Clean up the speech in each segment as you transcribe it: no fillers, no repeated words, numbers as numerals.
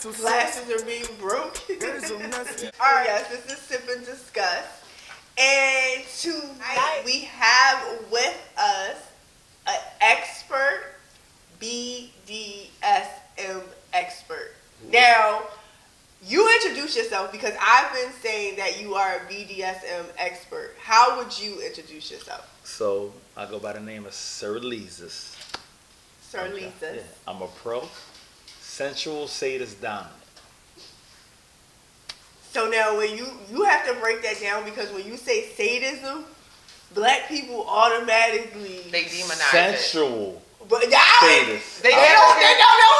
Glasses are being broken. Alright, guys, this is Sip and Discuss. And tonight we have with us an expert, BDSM expert. Now, you introduce yourself because I've been saying that you are a BDSM expert. How would you introduce yourself? So, I go by the name of Sir Leezus. Sir Leezus. Yeah. I'm a pro Sensual Sadist Dominant. So now when you have to break that down because when you say sadism, black people automatically they demonize sensual. It. But sadist. They don't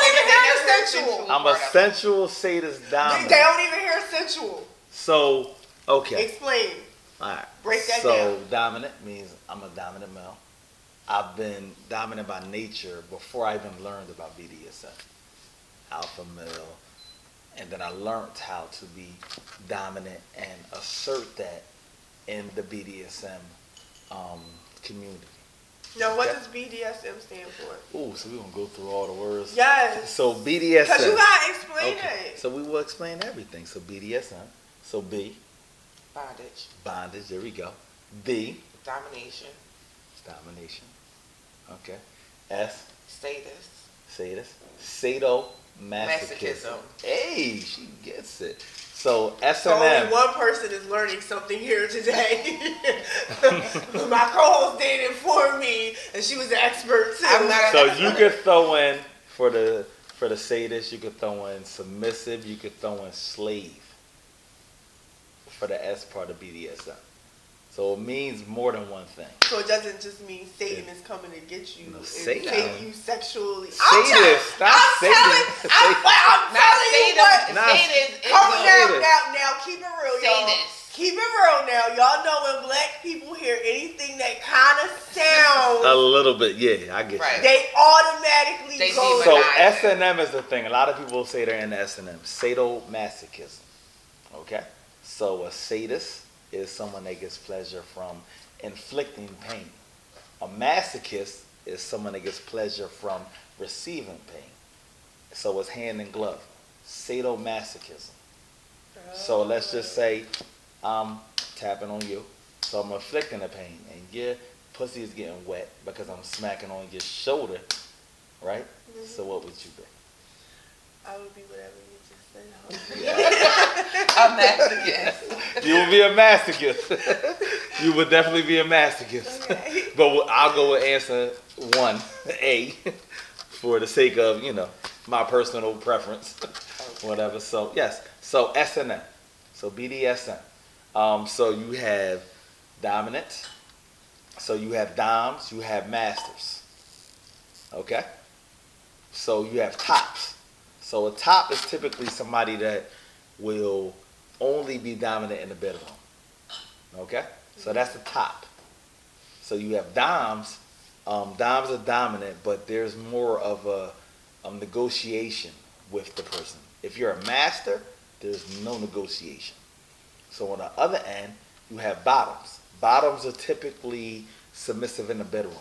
even hear sensual. I'm a sensual sadist dominant. They don't even hear sensual. So, okay. Explain. All right. Break that so, down. Dominant means I'm a dominant male. I've been dominant by nature before I even learned about BDSM. Alpha male. And then I learned how to be dominant and assert that in the BDSM community. Now, what does BDSM stand for? Ooh, so we're going to go through all the words. Yes. So BDSM. Because you got to explain it. So we will explain everything. So BDSM. So B. Bondage. Bondage. There we go. B. Domination. Domination. Okay. S. Sadist. Sadomasochism. Hey, she gets it. So S So and M. only one person is learning something here today. My co-host did inform me, and she was an expert too. So you could throw in for the sadist, you could throw in submissive, you could throw in slave for the S part of BDSM. So it means more than one thing. So it doesn't just mean Satan is coming to get you and take you sexually. Sadist, not sadist. I'm telling you what. Sadist. Now, keep it real, y'all. Sadist. Keep it real now. Y'all know when black people hear anything that kind of sounds a little bit, yeah, I get you. They automatically go. So S&M is the thing. A lot of people say they're in S&M. Sadomasochism. Okay? So a sadist is someone that gets pleasure from inflicting pain. A masochist is someone that gets pleasure from receiving pain. So it's hand in glove. Sadomasochism. So let's just say I'm tapping on you. So I'm inflicting the pain. And your pussy is getting wet because I'm smacking on your shoulder. Right? Mm-hmm. So what would you be? I would be whatever you just said. A masochist. You would be a masochist. You would definitely be a masochist. Okay. But I'll go with answer 1A, for the sake of, my personal preference. Whatever. So, yes. So, S&M. So, BDSM. So, you have dominant. So, you have doms. You have masters. Okay? So, you have tops. So, a top is typically somebody that will only be dominant in the bedroom. Okay? So that's the top. So you have doms. Doms are dominant, but there's more of a negotiation with the person. If you're a master, there's no negotiation. So on the other end, you have bottoms. Bottoms are typically submissive in the bedroom.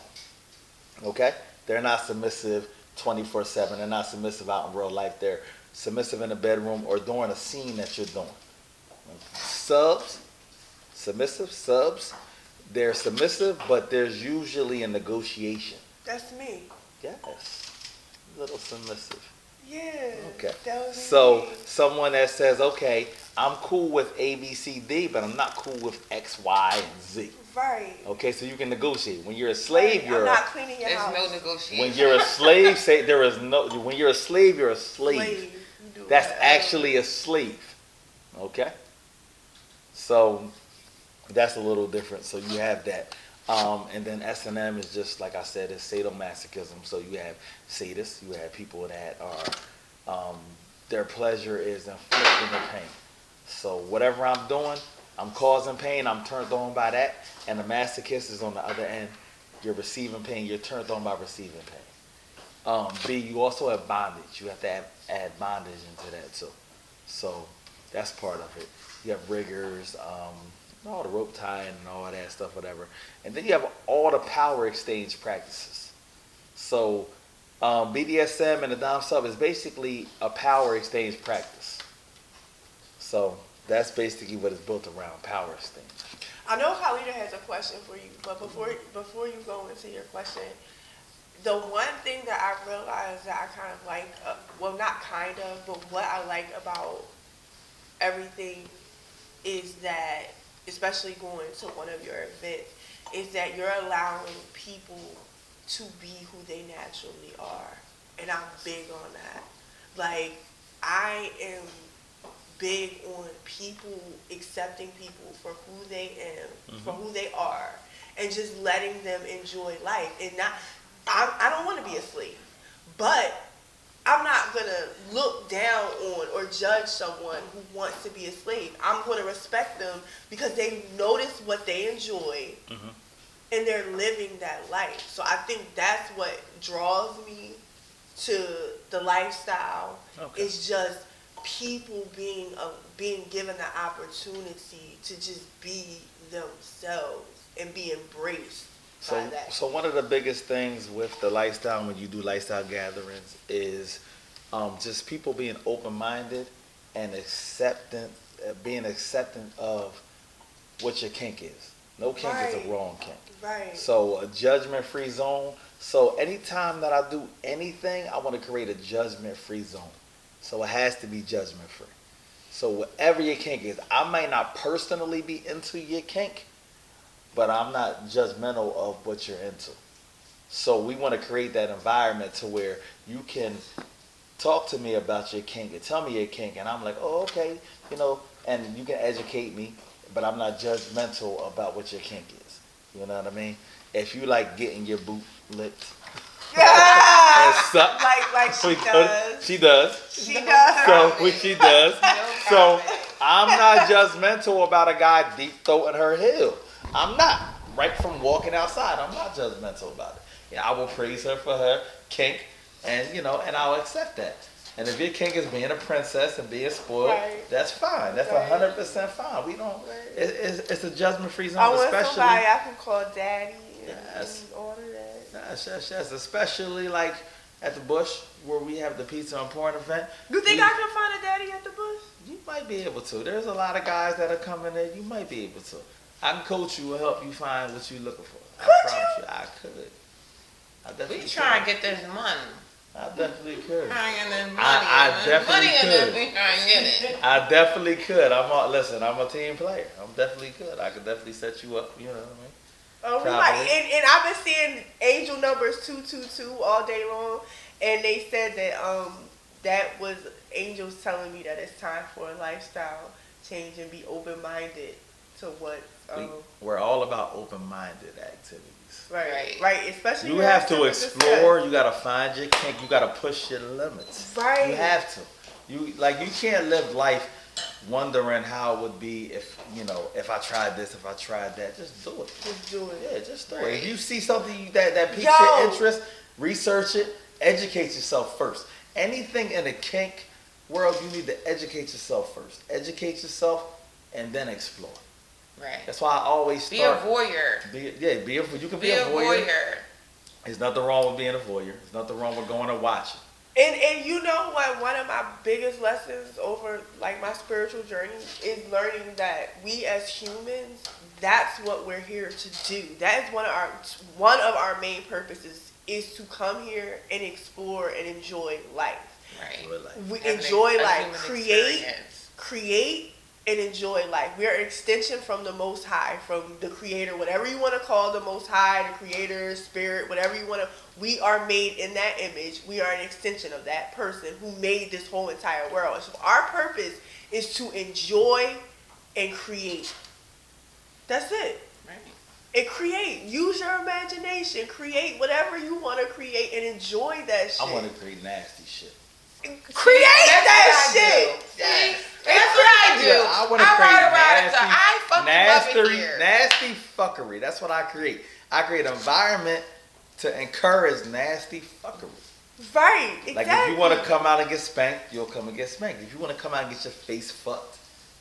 Okay? They're not submissive 24/7. They're not submissive out in real life. They're submissive in the bedroom or during a scene that you're doing. Subs, they're submissive, but there's usually a negotiation. That's me. Yes. A little submissive. Yeah. Okay. So me. Someone that says, okay, I'm cool with A, B, C, D, but I'm not cool with X, Y, and Z. Right. Okay, so you can negotiate. When you're a slave, I'm not cleaning your house. There's no negotiation. When you're a slave, when you're a slave, you're a slave. That's actually a slave. Okay? So that's a little different. So you have that. And then S&M is just, like I said, is sadomasochism. So you have sadists. You have people that are, their pleasure is inflicting the pain. So whatever I'm doing, I'm causing pain. I'm turned on by that. And the masochist is on the other end. You're receiving pain. You're turned on by receiving pain. B, you also have bondage. You have to add bondage into that too. So that's part of it. You have riggers, all the rope tying and all that stuff, whatever. And then you have all the power exchange practices. So BDSM and the Dom Sub is basically a power exchange practice. So that's basically what it's built around, power exchange. I know Khalida has a question for you, but before you go into your question, the one thing that I realized that I kind of like, well, not kind of, but what I like about everything is that, especially going to one of your events, is that you're allowing people to be who they naturally are. And I'm big on that. Like, I am big on people accepting people for who they for who they are, and just letting them enjoy life. And not, I don't want to be a slave, but I'm not going to look down on or judge someone who wants to be a slave. I'm going to respect them because they notice what they enjoy and they're living that life. So I think that's what draws me to the lifestyle. Is just people being given the opportunity to just be themselves and be embraced. So one of the biggest things with the lifestyle when you do lifestyle gatherings is just people being open-minded and being accepting of what your kink is. No kink is a wrong kink. Right. So a judgment-free zone. So anytime that I do anything, I want to create a judgment-free zone. So it has to be judgment-free. So whatever your kink is, I may not personally be into your kink, but I'm not judgmental of what you're into. So we want to create that environment to where you can talk to me about your kink and tell me your kink, and I'm like, oh, okay, and you can educate me, but I'm not judgmental about what your kink is. You know what I mean? If you like getting your boot licked, like she does. She does. She does. So what she does. So I'm not judgmental about a guy deep throating her heel. I'm not. Right from walking outside, I'm not judgmental about it. Yeah, I will praise her for her kink, and and I'll accept that. And if your kink is being a princess and being spoiled, that's fine. That's 100% fine. We don't. It's a judgment-free zone. I want somebody I can call daddy. Yes. And all of that. Yes. Especially like at the Bush where we have the pizza and porn event. You think I can find a daddy at the Bush? You might be able to. There's a lot of guys that are coming there. You might be able to. I can coach you and help you find what you're looking for. I promise you, I could. We trying to get this money. I definitely could. Trying to get this money. I definitely could. We trying to get it. I definitely could. Listen, I'm a team player. I'm definitely good. I could definitely set you up. You know what I mean? Oh, we might. And I've been seeing angel numbers 222 all day long, and they said that that was angels telling me that it's time for a lifestyle change and be open-minded to what. We're all about open-minded activities. Right. Especially you have to explore. You got to find your kink. You got to push your limits. Right. You have to. You can't live life wondering how it would be if I tried this, if I tried that. Just do it. Just do it. Yeah, just do it. If you see something that piques your interest, research it. Educate yourself first. Anything in the kink world, you need to educate yourself first. Educate yourself and then explore. Right. That's why I always start. Be a voyeur. You can be a voyeur. There's nothing wrong with being a voyeur. There's nothing wrong with going and watching. And you know what? One of my biggest lessons over like my spiritual journey is learning that we as humans, that's what we're here to do. That is one of our main purposes is to come here and explore and enjoy life. Right. We enjoy life. Create and enjoy life. We are an extension from the Most High, from the Creator, whatever you want to call the Most High, the Creator, Spirit, whatever you want to. We are made in that image. We are an extension of that person who made this whole entire world. So our purpose is to enjoy and create. That's it. Right. And create. Use your imagination. Create whatever you want to create and enjoy that shit. I want to create nasty shit. Create that shit. See? That's what I do. I want to create nasty fuckery. That's what I create. I create an environment to encourage nasty fuckery. Right, exactly. Like if you want to come out and get spanked, you'll come and get spanked. If you want to come out and get your face fucked,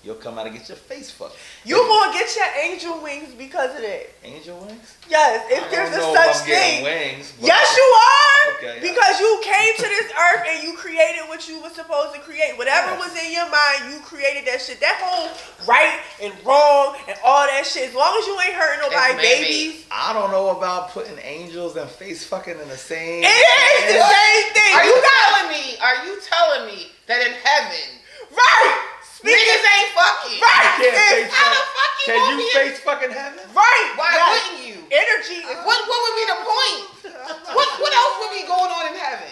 you'll come out and get your face fucked. You gonna get your angel wings because of that. Angel wings? Yes, if I there's don't a know such if I'm getting thing. wings. But Yes, you are. Okay, yeah. Because you came to this earth and you created what you were supposed to create. Whatever Yes. was in your mind, you created that shit. That whole right and wrong and all that shit. As long as you ain't hurting nobody, It's man-made. babies. I don't know about putting angels and face fucking in the same. It is the same thing. Are You you got telling me that in heaven right. niggas ain't fucking? Right. You can't sis. face How the fuck. fuck you Can gonna you be face fucking heaven? Right. Why yes. wouldn't you? Energy is What would be the point? What else would be going on in heaven?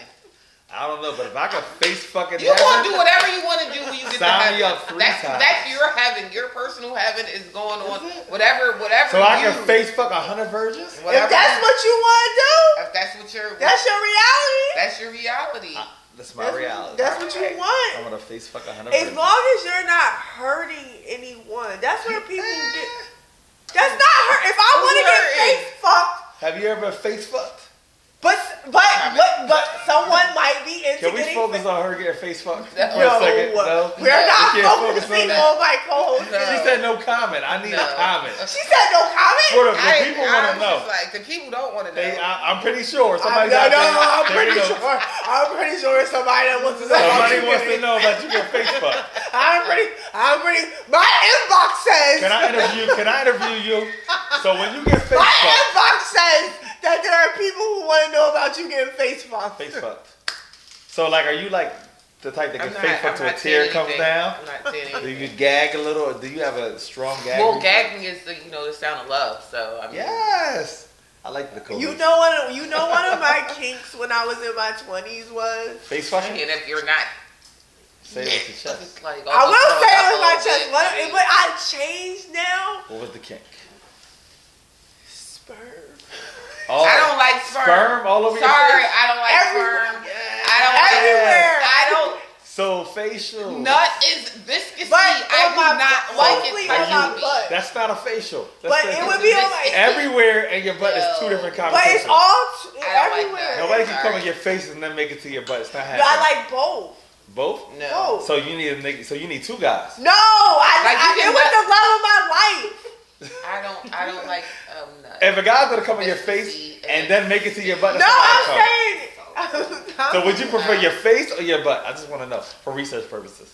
I don't know, but if I could face fucking You heaven, gonna do whatever you want to do when you get to Sign heaven. me up 3 times. That's your heaven. Your personal heaven is going on. Whatever. so I you, can face fuck 100 virgins. whatever if that's what you want to do, If that's what you're. that's your reality. That's your reality. That's my reality. That's what you I'm want. gonna face fuck 100 As virgins. long as you're not hurting anyone. That's where people get. That's not hurt. If I want to get hurting? face fucked, Have you ever face fucked? but someone might be into Can we getting focus face- on her getting face fucked for No, a second? No. we're No, not we can't focus focusing on that. on my co-host. No. She said no comment. I need a No. comment. She said no comment. For the people want to know. Just like the people don't want to know. I'm pretty sure somebody I'm out there. pretty there sure. you go. I'm pretty sure it's somebody that wants to know. Somebody about wants you to know that you get face fucked. I'm pretty. My inbox says. Can I interview you? So when you get face My fucked, inbox says that there are people who want to know about you getting face fucked. face fucked. So like, are you like the type that I'm gets not- face fucked I'm till a not tear saying comes anything. down? I'm not saying Do anything. you gag a little, or do you have a strong gag? Well, reflex? gagging is the sound of love. So I mean, Yes, I like the code. You know one of my kinks when I was in my 20s was. face fucking. and if you're not, Say it with your chest. it's like I will almost say it throwing with my up a chest, little bit. but I changed now. What was the kink? Sperm. Oh, I don't like sperm. all over Sorry, your face. I don't like Everywhere. sperm. I don't like Everywhere. I don't. So facial. Nut is viscous. But I on do my not butt, like mostly it. on my touching me. butt. That's not a facial. That's But facial. it would be on my. Everywhere and your butt is two No. different But conversations. it's all I don't like everywhere. that. Nobody can come Sorry. in your face and then make it to your butt. It's not I happening. like both. Both? No. Both. So you need a nigga. So you need two guys. No, Like, you it can was let- the love of my life. I don't like nuts. If a guy's gonna come in your face Viscosity and then make it to your butt, No, that's not I'm gonna saying. come. So would you prefer your face or your butt? I just want to know for research purposes.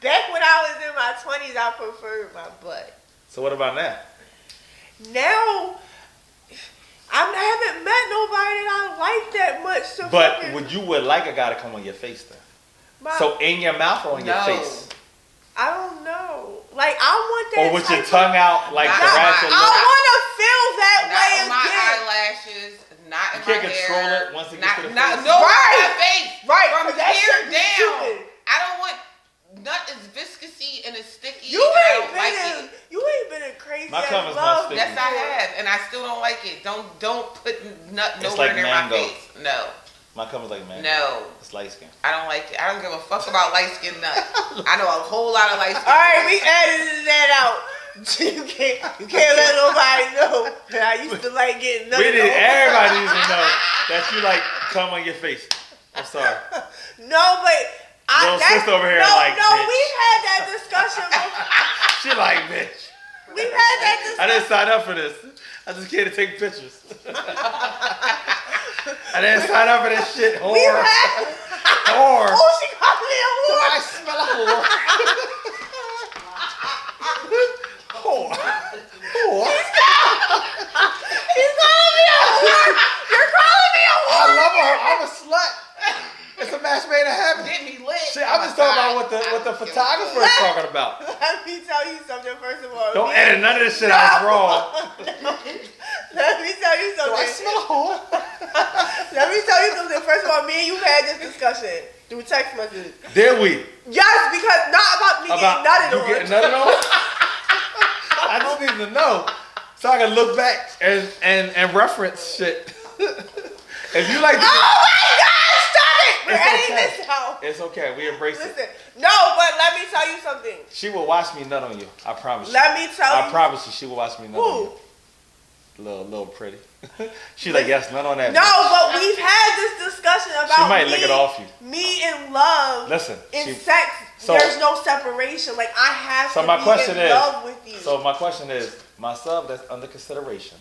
Back when I was in my 20s, I preferred my butt. So what about now? Now, I haven't met nobody that I like that much. To But fucking, would like a guy to come on your face then? my, So in your mouth or on your No. face? I don't know. Like I want that. Or with your type tongue out like Not the my- ratchet I look? want to feel that Not way on my again. eyelashes. Not in You can't my control hair. it once it gets not, to the not, face? No, Right. my face. Right, From 'cause that here shit be down. shooting. I don't want. Nut is viscousy and it's sticky. You and I ain't don't been like in. it. You ain't been in crazy My ass cum is not love. sticky. Yes, I have, and I still don't like it. Don't put nut It's nowhere like near mango. my face. No, My cum is like man. no, It's light skin. I don't like it. I don't give a fuck about light skinned nut. I know a whole lot of light skinned. All right, we edited that out. You can't let nobody know that I used to like getting none We of need those. everybody needs to know that you like cum on your face. I'm sorry. No, but Little sister over here no, like, no, bitch. we've had that discussion before. She like bitch. We've had that I discussion. didn't sign up for this. I just came to take pictures. I didn't sign up for this shit. We've Whore. had. Whore. Oh, she called me a whore. I smell a whore. Whore. Whore. She's calling me a whore. You're calling me a I whore. love her. I'm a slut. It's a match made in heaven. Get me lit. Shit, I'm just talking about what the photographer is talking about. Let me tell you something. First of all, Don't edit none of this shit out. It's raw. Let me tell you Do I something. smell a whore? Let me tell you something. First of all, me and you had this discussion through text messages. Did we? Yes, because not about me About getting nutted you on. getting nutted on? I just need to know so I can look back and reference shit. If you like, Oh my God! Stop it! We're It's editing okay. this out. it's okay. We embrace it. Listen, no, but let me tell you something. She will watch me nut on you. I promise you. Let me tell I you. promise you, she will watch me nut on you. Who? Little pretty. She's like, yes, none on that. No, bitch. but we've had this discussion about She might lick it off you. Me in love. Listen, in sex, there's no separation. Like I have so to my be question in is, love with you. So my question is, my sub that's under consideration.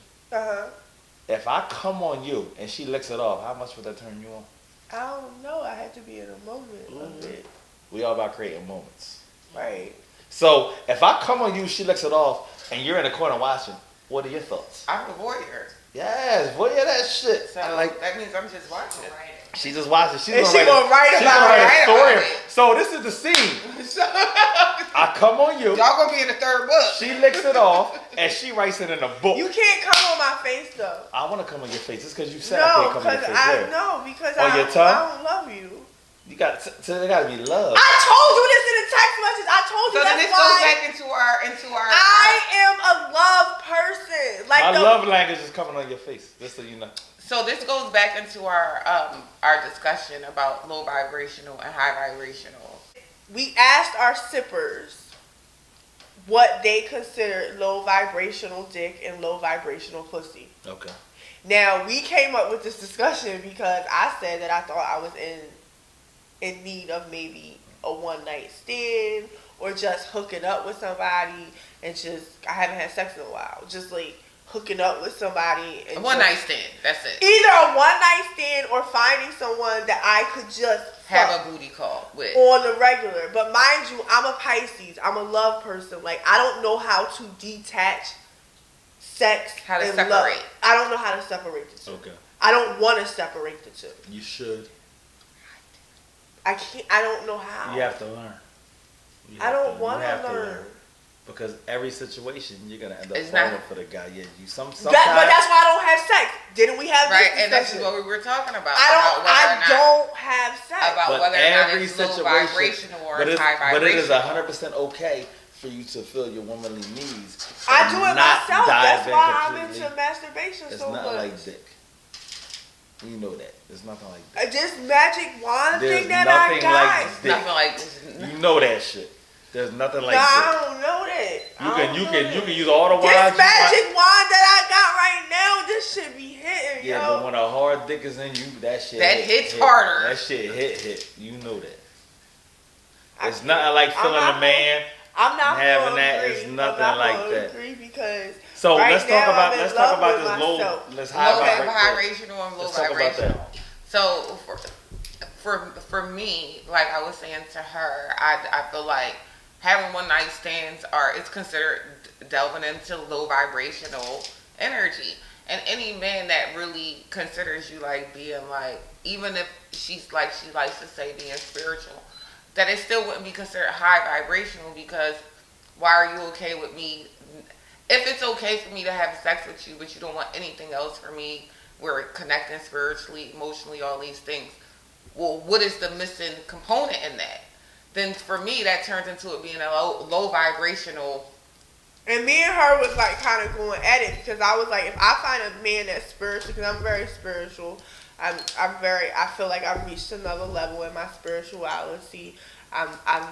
If I come on you and she licks it off, how much would that turn you on? I don't know. I had to be in a moment of it. We all about creating moments. Right. So if I come on you, she licks it off, and you're in the corner watching, what are your thoughts? I'm a voyeur. Yes, voyeur that shit. So that means I'm just watching. She's just watching. She's and gonna write about a story. About it. So this is the scene. I come on you. Y'all gonna be in the third book. She licks it off, and she writes it in a book. You can't come on my face though. I want to come on your face. It's because you said I can't come on your face. Because on your tongue? I don't love you. You got there got to be love. I told you this in a text message. I told you so that's this why. goes back into our. I am a love person. Like my love language is coming on your face. Just so you know. So this goes back into our discussion about low vibrational and high vibrational. We asked our sippers what they consider low vibrational dick and low vibrational pussy. Okay. Now we came up with this discussion because I said that I thought I was in need of maybe a one night stand or just hooking up with somebody and just I haven't had sex in a while. Just like hooking up with somebody and a one night stand. That's it. Either a one night stand or finding someone that I could just have a booty call with on the regular. But mind you, I'm a Pisces. I'm a love person. Like I don't know how to detach sex and separate. Love. I don't know how to separate the two. Okay. I don't want to separate the two. You should. I can't. I don't know how. You have to learn. I don't want to learn. Because every situation you're gonna end up it's falling not, for the guy. Yeah, you sometimes. But that's why I don't have sex. Didn't we have right? this And that's discussion? what we were talking about. I don't have sex. About whether or not it's low vibrational or high vibrational. But it is 100% okay for you to feel your womanly needs. I do it myself. That's why I'm into masturbation so much. It's not like dick. You know that. There's nothing like that. This magic wand thing that I got. Like nothing like you know that shit. There's nothing like that. I don't know that. You can use all the wands. This magic wand that I got right now, this should be hitting, yeah, yo. but when a hard dick is in you, that shit hits harder. That shit hit. You know that. It's nothing like feeling a man. I'm not having that. It's nothing like that. Agree because so right let's talk about this high vibrational and low vibrational. So for me, like I was saying to her, I feel like having one night stands it's considered delving into low vibrational energy. And any man that really considers you like being like, even if she likes to say being spiritual, that it still wouldn't be considered high vibrational, because why are you okay with me? If it's okay for me to have sex with you, but you don't want anything else from me, we're connecting spiritually, emotionally, all these things. Well, what is the missing component in that? Then for me, that turns into it being a low vibrational. And me and her was like kind of going at it, because I was like, if I find a man that's spiritual, because I'm very spiritual, I feel like I've reached another level in my spirituality. I'm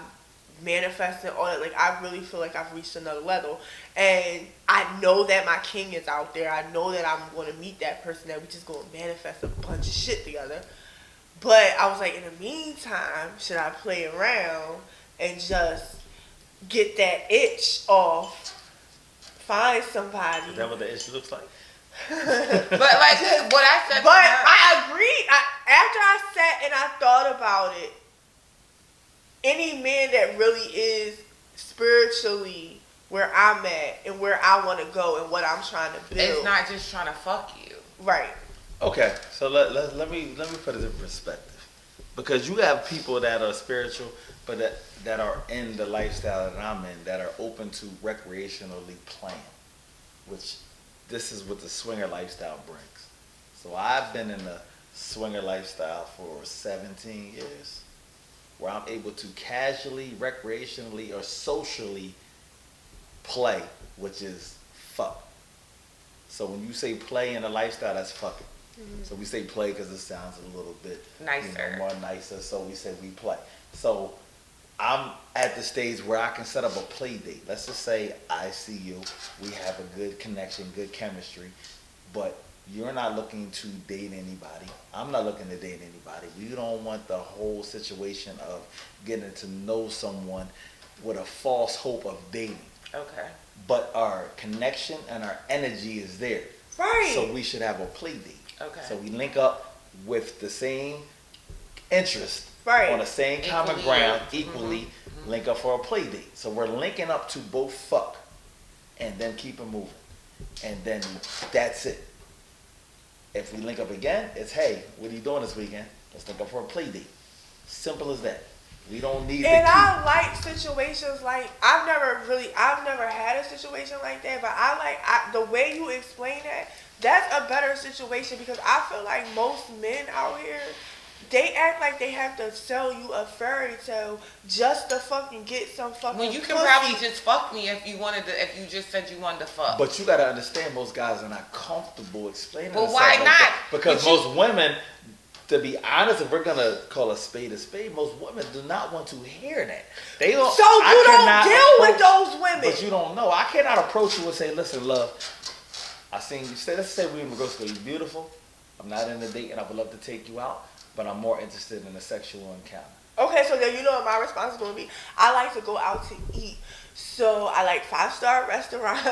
manifesting all that. Like I really feel like I've reached another level, and I know that my king is out there. I know that I'm going to meet that person, that we just going to manifest a bunch of shit together. But I was like, in the meantime, should I play around and just get that itch off? Find somebody. Is that what the itch looks like? But like what I said. But I agree. After I sat and I thought about it, any man that really is spiritually where I'm at and where I want to go and what I'm trying to build, it's not just trying to fuck you, right? Okay, so let me put it in perspective, because you have people that are spiritual, but that are in the lifestyle that I'm in, that are open to recreationally playing, which this is what the swinger lifestyle brings. So I've been in the swinger lifestyle for 17 years, where I'm able to casually, recreationally, or socially play, which is fuck. So when you say play in the lifestyle, that's fucking. Mm-hmm. So we say play because it sounds a little bit nicer, more nicer. So we say we play. So I'm at the stage where I can set up a play date. Let's just say I see you, we have a good connection, good chemistry, but you're not looking to date anybody. I'm not looking to date anybody. We don't want the whole situation of getting to know someone with a false hope of dating. Okay. But our connection and our energy is there. Right. So we should have a play date. Okay. So we link up with the same interest, Right. on the same common Equally, ground, yeah. equally link up for a play date. So we're linking up to both fuck and then keep it moving. And then that's it. If we link up again, it's, hey, what are you doing this weekend? Let's link up for a play date. Simple as that. We don't need And to I like situations like, I've never had a situation like that, but the way you explain that, that's a better situation, because I feel like most men out here, they act like they have to sell you a fairy tale just to fucking get some fucking When you can pussy. probably just fuck me if you just said you wanted to fuck. But you gotta understand, most guys are not comfortable explaining. But themselves why like not? that. Because But you- most women, to be honest, if we're gonna call a spade, most women do not want to hear that. They don't. So you don't deal with those women. But you don't know. I cannot approach you and say, "Listen, love, I seen you. Let's say we in the grocery store. You're beautiful. I'm not in a date, and I would love to take you out, but I'm more interested in a sexual encounter." Okay, so then you know what my response is going to be. I like to go out to eat. So I like 5-star restaurants,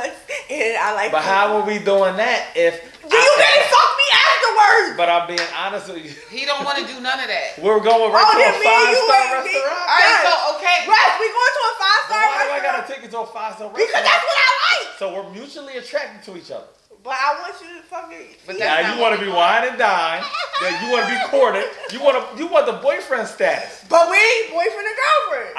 and I like. But how are we doing that if? Do you really fuck me afterwards? But I'm being honest with you. He don't want to do none of that. We're going right to a then me and you 5-star ain't me. restaurant. All right, so okay. Russ, we going to a 5-star Why do I restaurant? gotta take you to a 5-star restaurant? Because that's what I like. So we're mutually attracted to each other. But I want you to fucking. But Now that's you not want what to be we want. wine and dine. Then you want to be courted. You want the boyfriend status. But we ain't boyfriend and girlfriend.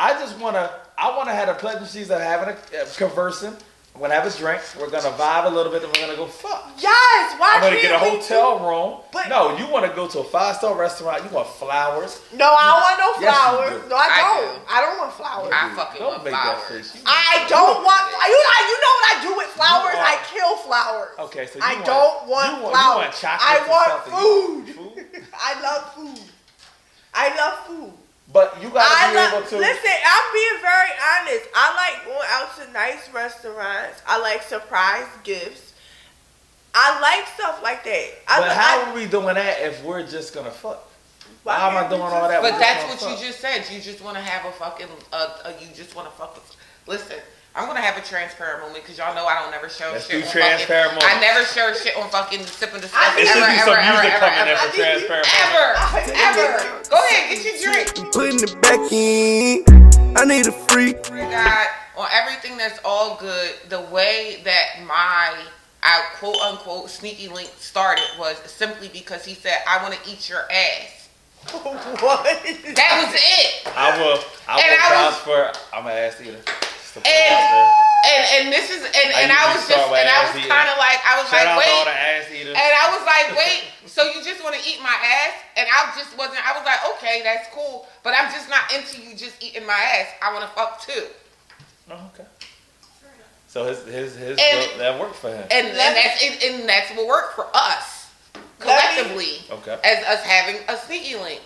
I want to have the pleasantries of having conversing. We're gonna have a drink. We're gonna vibe a little bit, and we're gonna go fuck. Yes, why I'm gonna can't get a we hotel do- room. But- No, you want to go to a 5-star restaurant. You want flowers. No, I don't want no Yes, you flowers. do. No, I I don't. do. I don't want flowers. I fucking Don't love make that flowers. face. I don't want. You know what I do with flowers? You are- I kill flowers. Okay, so I don't want you flowers. want chocolate I or want something. food. Food? I love food. I love food. But you gotta be able to. Listen, I'm being very honest. I like going out to nice restaurants. I like surprise gifts. I like stuff like that. But how are we doing that if we're just gonna fuck? Why How am I can't we doing just- all that? But We're that's just what gonna you just said. You just want to have a fucking. You just want to fuck. Listen, I'm gonna have a transparent moment because y'all know I don't never show Let's shit. do on transparent fucking, I moments. never show shit on fucking sipping the stuff. I There think- should be some music coming in for transparent moments. Ever. Go ahead, get your drink. Putting it back in. I need a freak. God, on everything that's all good, the way that I quote unquote sneaky link started was simply because he said, I want to eat your ass. What? That was it. I will And I vouch was- for. I'm an ass eater. Just to put it out there. And this is and I usually was start just with and I ass was eating. kind of like I was Shout out like to all the wait, ass eaters. and I was like wait, so you just want to eat my ass? And I just wasn't. I was like okay, that's cool, but I'm just not into you just eating my ass. I want to fuck too. Oh, okay. So his And- that worked for him. And that's what worked for us collectively Okay. as us having a sneaky link.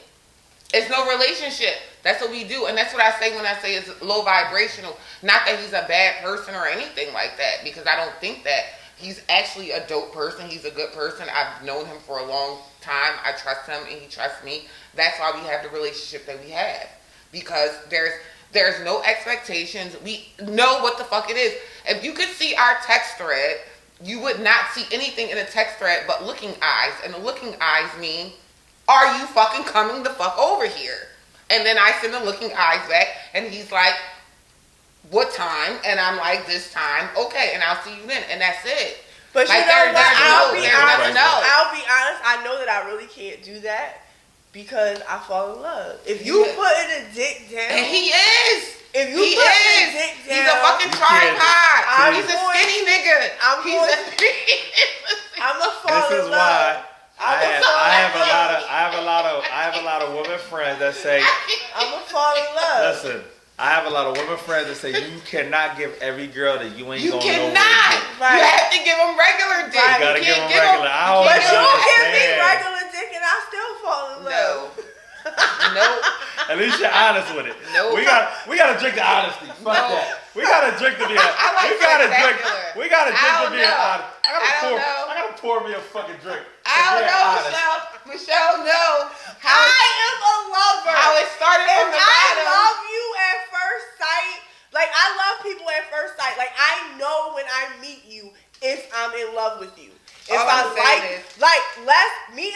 It's no relationship. That's what we do, and that's what I say when I say it's low vibrational. Not that he's a bad person or anything like that, because I don't think that. He's actually a dope person. He's a good person. I've known him for a long time. I trust him, and he trusts me. That's why we have the relationship that we have, because there's no expectations. We know what the fuck it is. If you could see our text thread, you would not see anything in a text thread but looking eyes. And the looking eyes mean, are you fucking coming the fuck over here? And then I send the looking eyes back, and he's like, what time? And I'm like, this time. Okay, and I'll see you then. And that's it. But Like, you know there's what? I'll nothing be else. honest. I'll be honest. I know that I really can't do that because I fall in love. If you Yeah. putting a dick down, And he is. if you He putting a is. dick down, He's a fucking You can't- tripod. He's a going- skinny nigga. I'm He's going- a I'm a fall This is in why love. I have I'm a lot of women friends that say, a fall in love. listen, I have a lot of women friends that say you cannot give every girl that you ain't You going cannot. nowhere with. Right. You have to give him regular dick. Right. You gotta You give can't him regular. I don't But can't you give don't him- give me understand. regular dick and I still fall in No. love. Nope. At least you're honest with it. Nope. We gotta drink the honesty. Fuck that. We gotta drink to be honest. I like We gotta drink. spectacular. We gotta drink I to don't be know. honest. I I gotta pour me a fucking drink. I don't know, Michelle. Michelle, no. How I am a lover. how it started If from the I bottom. love you at first sight, like I love people at first sight. Like I know when I meet you if I'm in love with you. If All I I'm saying me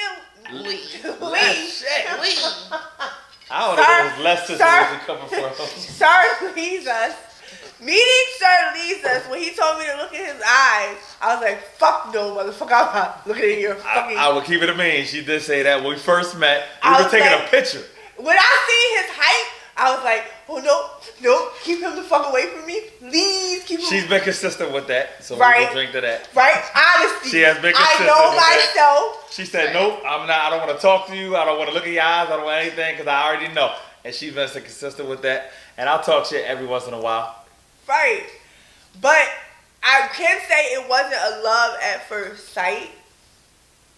and Lee. Lee. Lee. I don't know where this less situation coming from. Sir Leezus. Meeting Sir Leezus, when he told me to look in his eyes, I was like, fuck no, motherfucker, I'm not looking in your fucking... I would keep it a mean. She did say that when we first met. We I were was taking like- a picture. When I see his height, I was like, oh no, keep him the fuck away from me. Please keep him... She's been consistent with that, so Right. we will drink to that. Right? Honesty. She has been I consistent know with that. myself. She said, nope, I'm not. I don't want to talk to you. I don't want to look in your eyes. I don't want anything because I already know. And she's been so consistent with that. And I'll talk shit every once in a while. Right. But I can say it wasn't a love at first sight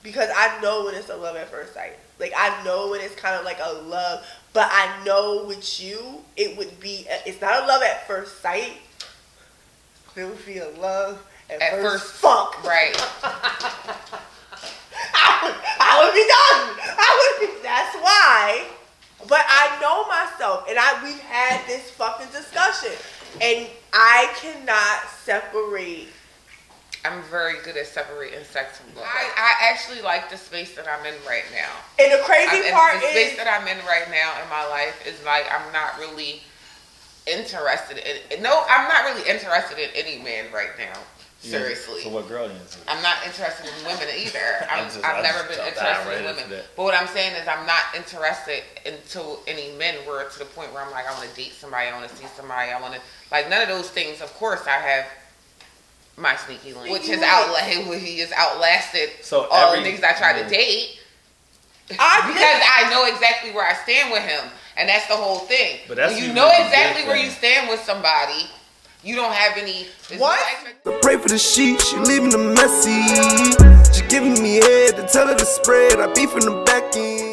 because I know when it's a love at first sight. Like I know when it's kind of like a love, but I know with you it would be. It's not a love at first sight. It would be a love at first fuck. Right. I would be done. That's why. But I know myself, and we've had this fucking discussion, and I cannot separate. I'm very good at separating sex from love. I actually like the space that I'm in right now. And the crazy part the space is that I'm in right now in my life is like I'm not really interested in. No, I'm not really interested in any man right now. Seriously. So what girl are you into? I'm not interested in women either. I've never been jumped interested in right women. into that. But what I'm saying is I'm not interested into any men where to the point where I'm like, I want to date somebody, I want to see somebody, I want to, like none of those things. Of course I have my sneaky link, which has outlasted all the niggas I try to date. Because I know exactly where I stand with him. And that's the whole thing. But that's when you even know if you exactly date where them. you stand with somebody, you don't have any. What? I pray for the sheet, she leaving a messy. She giving me head to tell her to spread. I beef in the back end.